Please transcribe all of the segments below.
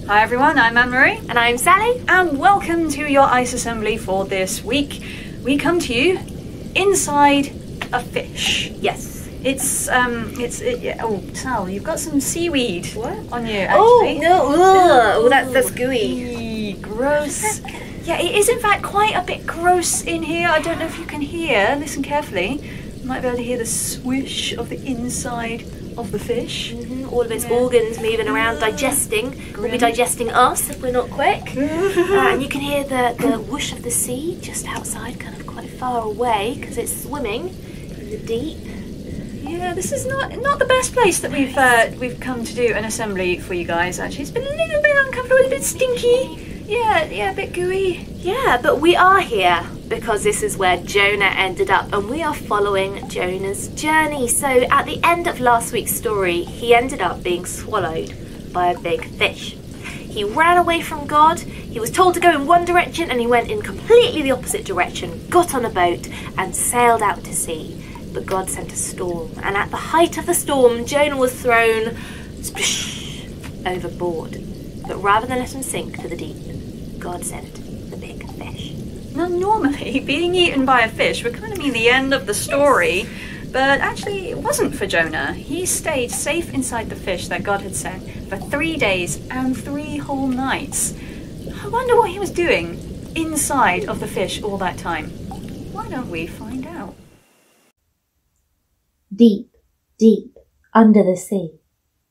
Hi everyone, I'm Anne-Marie. And I'm Sally. And welcome to your ICE assembly for this week. We come to you inside a fish. Yes. Oh, Sal, you've got some seaweed on you, actually. Oh, no. Oh, that's gooey. Gross. Yeah, it is in fact quite a bit gross in here. I don't know if you can hear. Listen carefully. You might be able to hear the swish of the inside of the fish. All of its organs moving around, digesting. Will be digesting us if we're not quick. And you can hear the whoosh of the sea just outside, kind of quite far away, because it's swimming in the deep. Yeah, this is not the best place that we've come to do an assembly for you guys. Actually, it's been a little bit uncomfortable, a bit stinky. Yeah, a bit gooey. Yeah, but we are here because this is where Jonah ended up, and we are following Jonah's journey. So at the end of last week's story, he ended up being swallowed by a big fish. He ran away from God. He was told to go in one direction, and he went in completely the opposite direction, got on a boat and sailed out to sea. But God sent a storm, and at the height of the storm, Jonah was thrown splish, overboard. But rather than let him sink to the deep, God sent the big fish. Now, normally, being eaten by a fish would kind of mean the end of the story, but actually it wasn't for Jonah. He stayed safe inside the fish that God had sent for 3 days and 3 whole nights. I wonder what he was doing inside of the fish all that time. Why don't we find out? Deep, deep under the sea,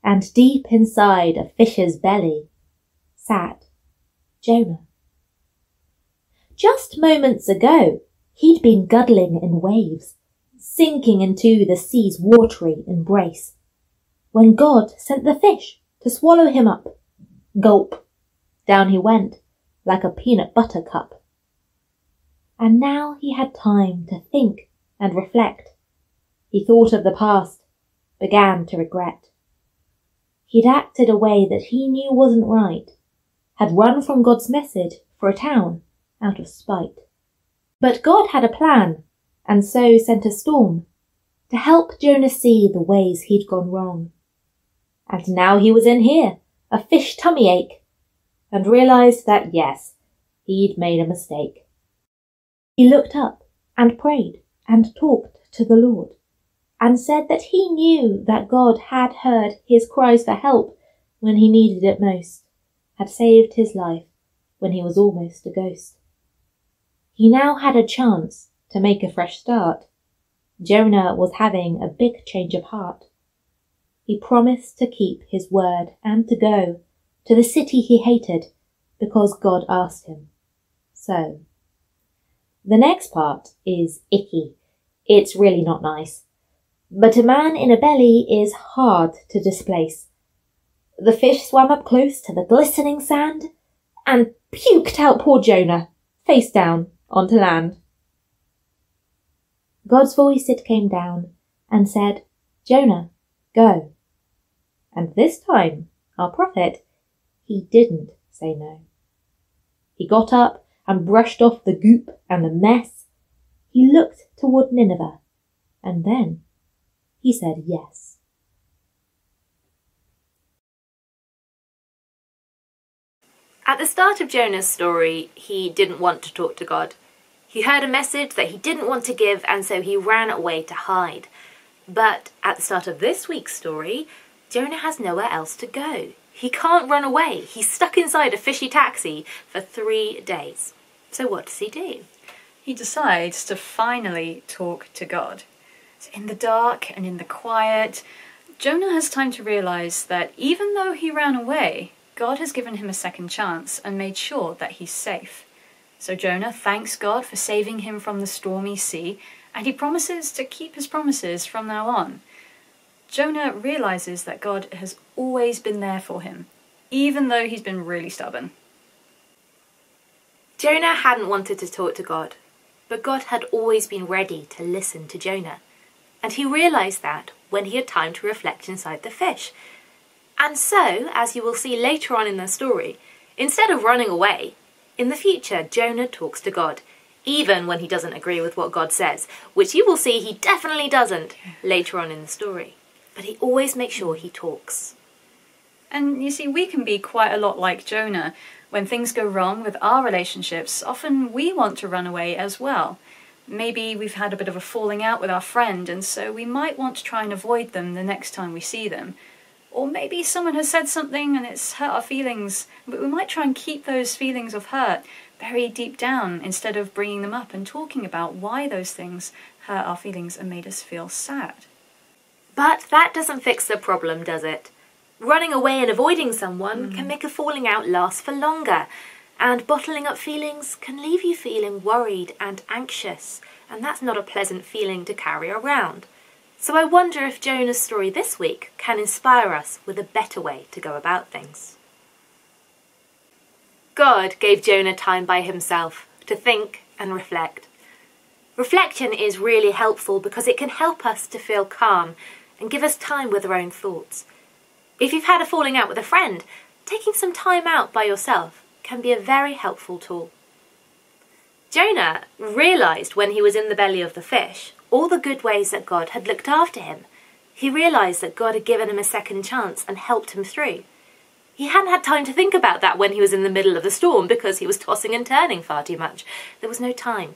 and deep inside a fish's belly, sat Jonah. Just moments ago, he'd been guddling in waves, sinking into the sea's watery embrace, when God sent the fish to swallow him up. Gulp! Down he went, like a peanut butter cup. And now he had time to think and reflect. He thought of the past, began to regret. He'd acted a way that he knew wasn't right, had run from God's message for a town out of spite. But God had a plan, and so sent a storm to help Jonah see the ways he'd gone wrong. And now he was in here, a fish tummy ache, and realised that yes, he'd made a mistake. He looked up and prayed and talked to the Lord, and said that he knew that God had heard his cries for help when he needed it most, had saved his life when he was almost a ghost. He now had a chance to make a fresh start. Jonah was having a big change of heart. He promised to keep his word and to go to the city he hated because God asked him. So, the next part is icky. It's really not nice. But a man in a belly is hard to displace. The fish swam up close to the glistening sand and puked out poor Jonah, face down, onto land. God's voice it came down and said, Jonah, go. And this time, our prophet, he didn't say no. He got up and brushed off the goop and the mess. He looked toward Nineveh, and then he said yes. At the start of Jonah's story, he didn't want to talk to God. He heard a message that he didn't want to give, and so he ran away to hide. But at the start of this week's story, Jonah has nowhere else to go. He can't run away. He's stuck inside a fishy taxi for 3 days. So what does he do? He decides to finally talk to God. So in the dark and in the quiet, Jonah has time to realise that even though he ran away, God has given him a second chance and made sure that he's safe. So Jonah thanks God for saving him from the stormy sea, and he promises to keep his promises from now on. Jonah realises that God has always been there for him, even though he's been really stubborn. Jonah hadn't wanted to talk to God, but God had always been ready to listen to Jonah. And he realised that when he had time to reflect inside the fish. And so, as you will see later on in the story, instead of running away, in the future Jonah talks to God, even when he doesn't agree with what God says, which you will see he definitely doesn't later on in the story. But he always makes sure he talks. And you see, we can be quite a lot like Jonah. When things go wrong with our relationships, often we want to run away as well. Maybe we've had a bit of a falling out with our friend, and so we might want to try and avoid them the next time we see them. Or maybe someone has said something and it's hurt our feelings, but we might try and keep those feelings of hurt buried deep down instead of bringing them up and talking about why those things hurt our feelings and made us feel sad. But that doesn't fix the problem, does it? Running away and avoiding someone can make a falling out last for longer, and bottling up feelings can leave you feeling worried and anxious, and that's not a pleasant feeling to carry around. So I wonder if Jonah's story this week can inspire us with a better way to go about things. God gave Jonah time by himself to think and reflect. Reflection is really helpful because it can help us to feel calm and give us time with our own thoughts. If you've had a falling out with a friend, taking some time out by yourself can be a very helpful tool. Jonah realised when he was in the belly of the fish all the good ways that God had looked after him. He realised that God had given him a second chance and helped him through. He hadn't had time to think about that when he was in the middle of the storm because he was tossing and turning far too much. There was no time.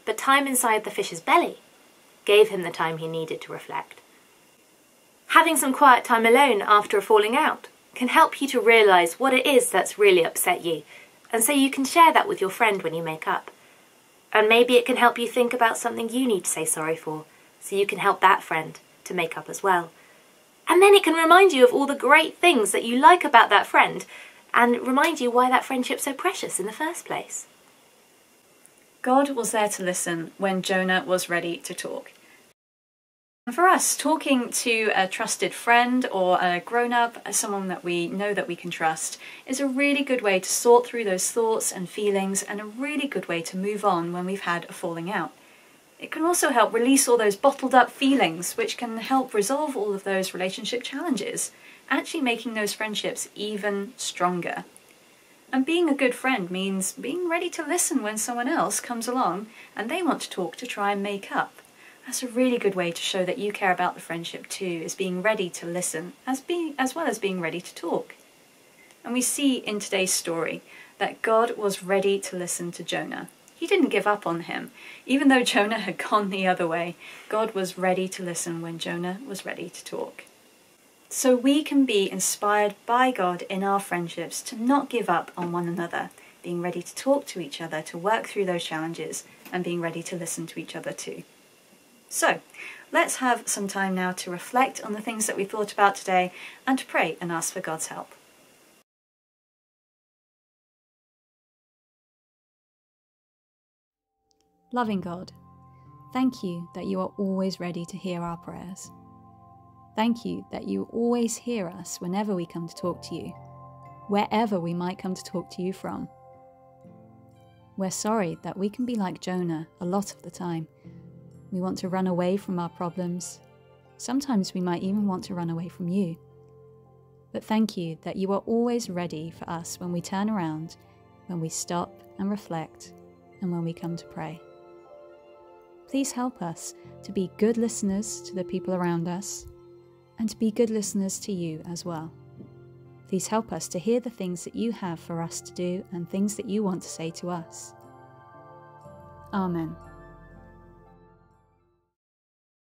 But time inside the fish's belly gave him the time he needed to reflect. Having some quiet time alone after a falling out can help you to realise what it is that's really upset you, and so you can share that with your friend when you make up. And maybe it can help you think about something you need to say sorry for, so you can help that friend to make up as well. And then it can remind you of all the great things that you like about that friend, and remind you why that friendship's so precious in the first place. God was there to listen when Jonah was ready to talk. And for us, talking to a trusted friend or a grown-up, someone that we know that we can trust, is a really good way to sort through those thoughts and feelings, and a really good way to move on when we've had a falling out. It can also help release all those bottled up feelings, which can help resolve all of those relationship challenges, actually making those friendships even stronger. And being a good friend means being ready to listen when someone else comes along and they want to talk to try and make up. That's a really good way to show that you care about the friendship too, is being ready to listen, as well as being ready to talk. And we see in today's story that God was ready to listen to Jonah. He didn't give up on him. Even though Jonah had gone the other way, God was ready to listen when Jonah was ready to talk. So we can be inspired by God in our friendships to not give up on one another, being ready to talk to each other, to work through those challenges, and being ready to listen to each other too. So, let's have some time now to reflect on the things that we thought about today and to pray and ask for God's help. Loving God, thank you that you are always ready to hear our prayers. Thank you that you always hear us whenever we come to talk to you, wherever we might come to talk to you from. We're sorry that we can be like Jonah a lot of the time. We want to run away from our problems. Sometimes we might even want to run away from you. But thank you that you are always ready for us when we turn around, when we stop and reflect, and when we come to pray. Please help us to be good listeners to the people around us, and to be good listeners to you as well. Please help us to hear the things that you have for us to do and things that you want to say to us. Amen.